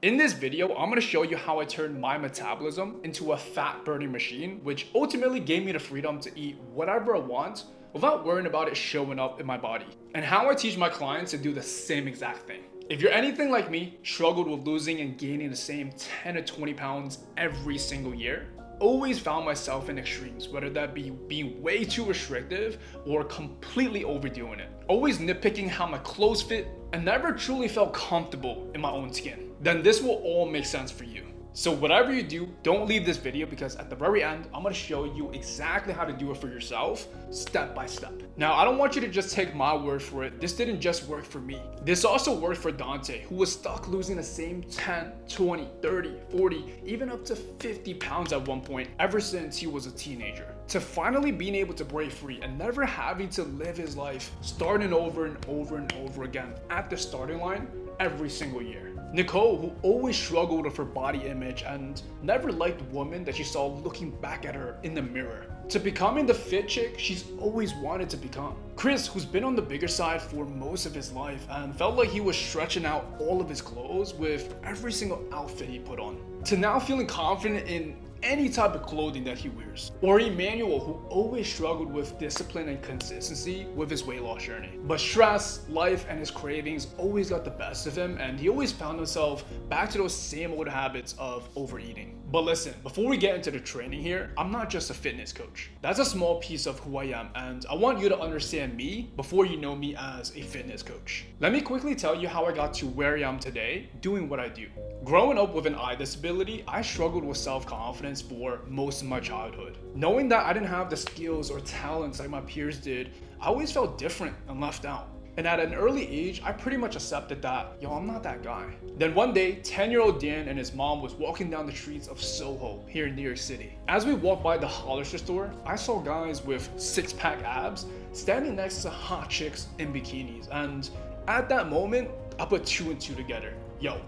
In this video, I'm going to show you how I turned my metabolism into a fat burning machine, which ultimately gave me the freedom to eat whatever I want without worrying about it showing up in my body. And how I teach my clients to do the same exact thing. If you're anything like me, struggled with losing and gaining the same 10 to 20 pounds every single year, always found myself in extremes, whether that be being way too restrictive or completely overdoing it. Always nitpicking how my clothes fit and never truly felt comfortable in my own skin. Then this will all make sense for you. So whatever you do, don't leave this video because at the very end, I'm gonna show you exactly how to do it for yourself, step by step. Now, I don't want you to just take my word for it. This didn't just work for me. This also worked for Dante, who was stuck losing the same 10, 20, 30, 40, even up to 50 pounds at one point ever since he was a teenager. To finally being able to break free and never having to live his life starting over and over and over again at the starting line every single year. Nicole, who always struggled with her body image and never liked women that she saw looking back at her in the mirror, to becoming the fit chick she's always wanted to become. Chris, who's been on the bigger side for most of his life and felt like he was stretching out all of his clothes with every single outfit he put on, to now feeling confident in any type of clothing that he wears. Or Emmanuel, who always struggled with discipline and consistency with his weight loss journey. But stress, life, and his cravings always got the best of him, and he always found himself back to those same old habits of overeating. But listen, before we get into the training here, I'm not just a fitness coach. That's a small piece of who I am, and I want you to understand me before you know me as a fitness coach. Let me quickly tell you how I got to where I am today, doing what I do. Growing up with an eye disability, I struggled with self-confidence for most of my childhood. Knowing that I didn't have the skills or talents like my peers did, I always felt different and left out. And at an early age, I pretty much accepted that, I'm not that guy. Then one day, 10-year-old Dan and his mom was walking down the streets of Soho here in New York City. As we walked by the Hollister store, I saw guys with six-pack abs standing next to hot chicks in bikinis. And at that moment, I put two and two together.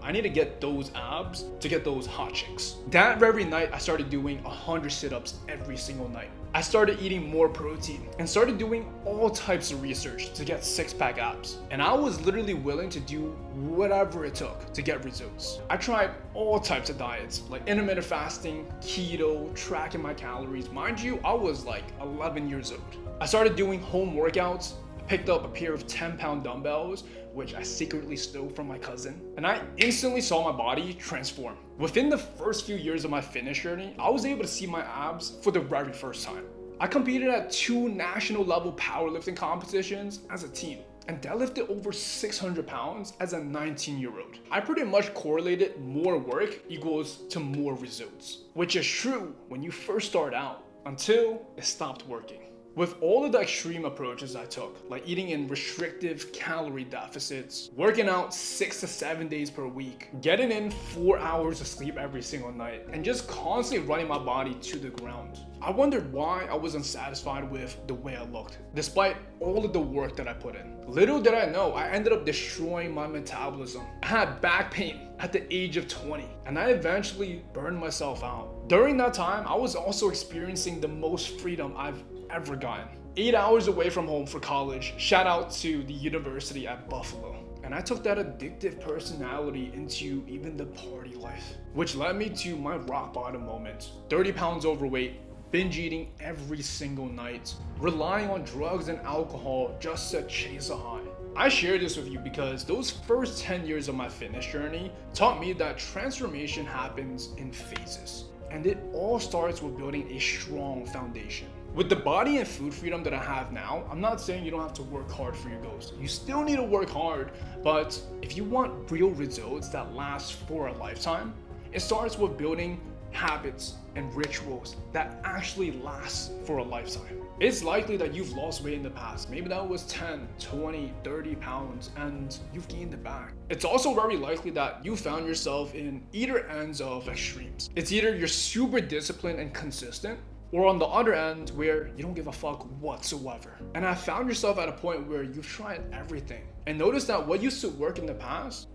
I need to get those abs to get those hot chicks. That very night, I started doing 100 sit-ups every single night. I started eating more protein and started doing all types of research to get six-pack abs. And I was literally willing to do whatever it took to get results. I tried all types of diets, like intermittent fasting, keto, tracking my calories. Mind you, I was like 11 years old. I started doing home workouts, picked up a pair of 10-pound dumbbells, which I secretly stole from my cousin, and I instantly saw my body transform. Within the first few years of my fitness journey, I was able to see my abs for the very first time. I competed at 2 national level powerlifting competitions as a teen and deadlifted over 600 pounds as a 19-year-old. I pretty much correlated more work equals to more results, which is true when you first start out until it stopped working. With all of the extreme approaches I took, like eating in restrictive calorie deficits, working out 6 to 7 days per week, getting in 4 hours of sleep every single night, and just constantly running my body to the ground, I wondered why I wasn't satisfied with the way I looked, despite all of the work that I put in. Little did I know, I ended up destroying my metabolism. I had back pain at the age of 20, and I eventually burned myself out. During that time, I was also experiencing the most freedom I've ever gotten. 8 hours away from home for college, shout out to the university at Buffalo. And I took that addictive personality into even the party life, which led me to my rock bottom moment. 30 pounds overweight, binge eating every single night, relying on drugs and alcohol just to chase a high. I share this with you because those first 10 years of my fitness journey taught me that transformation happens in phases. And it all starts with building a strong foundation. With the body and food freedom that I have now, I'm not saying you don't have to work hard for your goals. You still need to work hard, but if you want real results that last for a lifetime, it starts with building habits and rituals that actually last for a lifetime. It's likely that you've lost weight in the past. Maybe that was 10, 20, 30 pounds and you've gained it back. It's also very likely that you found yourself in either ends of extremes. It's either you're super disciplined and consistent, or on the other end where you don't give a fuck whatsoever. And I found yourself at a point where you've tried everything and noticed that what used to work in the past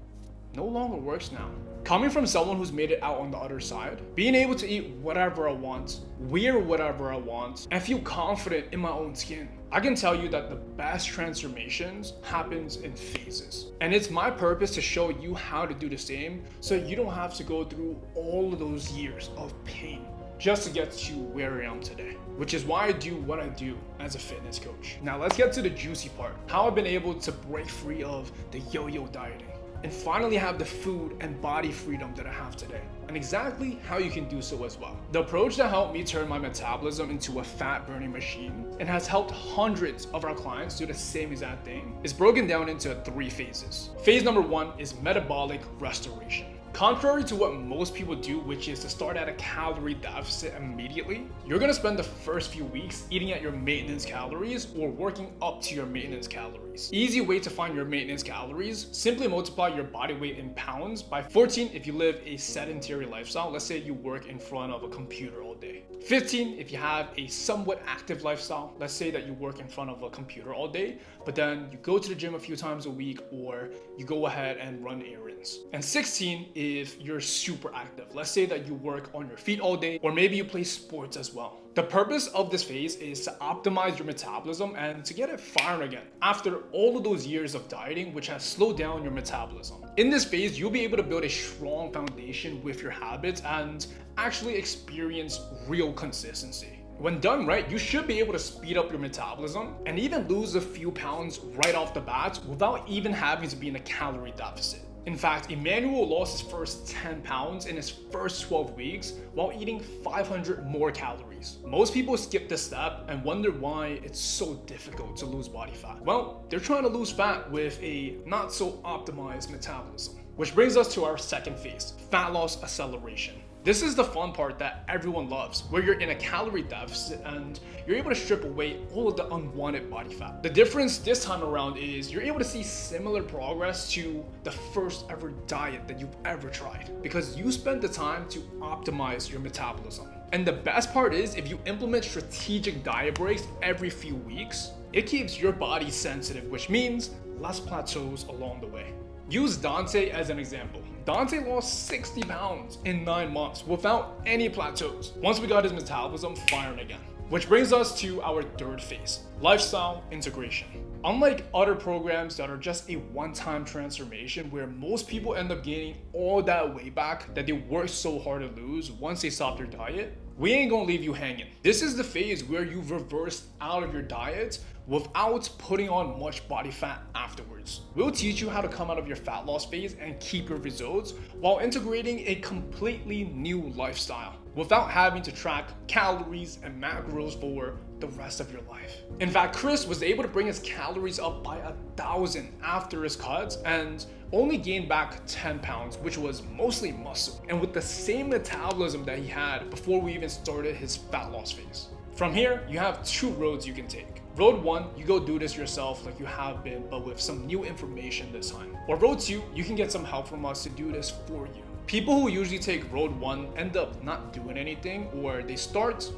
no longer works now. Coming from someone who's made it out on the other side, being able to eat whatever I want, wear whatever I want, and feel confident in my own skin, I can tell you that the best transformations happens in phases. And it's my purpose to show you how to do the same so you don't have to go through all of those years of pain just to get to where I am today, which is why I do what I do as a fitness coach. Now let's get to the juicy part, how I've been able to break free of the yo-yo dieting and finally have the food and body freedom that I have today, and exactly how you can do so as well. The approach that helped me turn my metabolism into a fat burning machine and has helped hundreds of our clients do the same exact thing is broken down into 3 phases. Phase number 1 is metabolic restoration. Contrary to what most people do, which is to start at a calorie deficit immediately, you're gonna spend the first few weeks eating at your maintenance calories or working up to your maintenance calories. Easy way to find your maintenance calories, simply multiply your body weight in pounds by 14 if you live a sedentary lifestyle. Let's say you work in front of a computer all day. 15 if you have a somewhat active lifestyle. Let's say that you work in front of a computer all day, but then you go to the gym a few times a week or you go ahead and run errands. And 16 if you're super active. Let's say that you work on your feet all day or maybe you play sports as well. The purpose of this phase is to optimize your metabolism and to get it firing again after all of those years of dieting, which has slowed down your metabolism. In this phase, you'll be able to build a strong foundation with your habits and actually experience real consistency. When done right, you should be able to speed up your metabolism and even lose a few pounds right off the bat without even having to be in a calorie deficit. In fact, Emmanuel lost his first 10 pounds in his first 12 weeks while eating 500 more calories. Most people skip this step and wonder why it's so difficult to lose body fat. Well, they're trying to lose fat with a not so optimized metabolism. Which brings us to our second phase, fat loss acceleration. This is the fun part that everyone loves, where you're in a calorie deficit and you're able to strip away all of the unwanted body fat. The difference this time around is you're able to see similar progress to the first ever diet that you've ever tried because you spent the time to optimize your metabolism. And the best part is if you implement strategic diet breaks every few weeks, it keeps your body sensitive, which means less plateaus along the way. Use Dante as an example. Dante lost 60 pounds in 9 months without any plateaus once we got his metabolism firing again. Which brings us to our third phase, lifestyle integration. Unlike other programs that are just a one-time transformation where most people end up gaining all that weight back that they worked so hard to lose once they stop their diet, we ain't gonna leave you hanging. This is the phase where you've reversed out of your diet without putting on much body fat afterwards. We'll teach you how to come out of your fat loss phase and keep your results while integrating a completely new lifestyle without having to track calories and macros for the rest of your life. In fact, Chris was able to bring his calories up by 1,000 after his cuts and only gained back 10 pounds, which was mostly muscle, and with the same metabolism that he had before we even started his fat loss phase. From here, you have 2 roads you can take. Road 1, you go do this yourself like you have been, but with some new information this time. Or road 2, you can get some help from us to do this for you. People who usually take road 1 end up not doing anything, or they start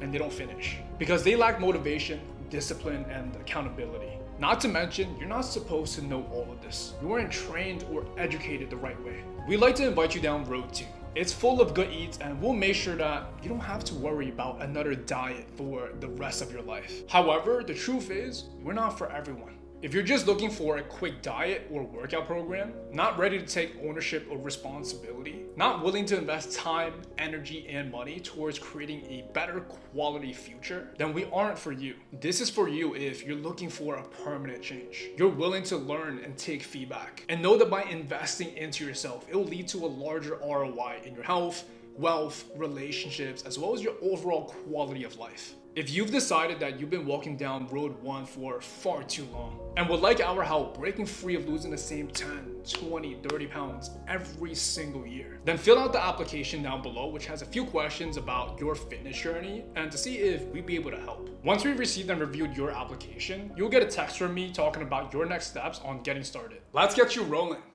and they don't finish because they lack motivation, discipline, and accountability. Not to mention, you're not supposed to know all of this. You weren't trained or educated the right way. We'd like to invite you down road 2. It's full of good eats and we'll make sure that you don't have to worry about another diet for the rest of your life. However, the truth is, we're not for everyone. If you're just looking for a quick diet or workout program, not ready to take ownership or responsibility, not willing to invest time, energy, and money towards creating a better quality future, then we aren't for you. This is for you if you're looking for a permanent change. You're willing to learn and take feedback, and know that by investing into yourself, it will lead to a larger ROI in your health, wealth, relationships, as well as your overall quality of life. If you've decided that you've been walking down road 1 for far too long and would like our help breaking free of losing the same 10, 20, 30 pounds every single year, then fill out the application down below, which has a few questions about your fitness journey and to see if we'd be able to help. Once we've received and reviewed your application, you'll get a text from me talking about your next steps on getting started. Let's get you rolling.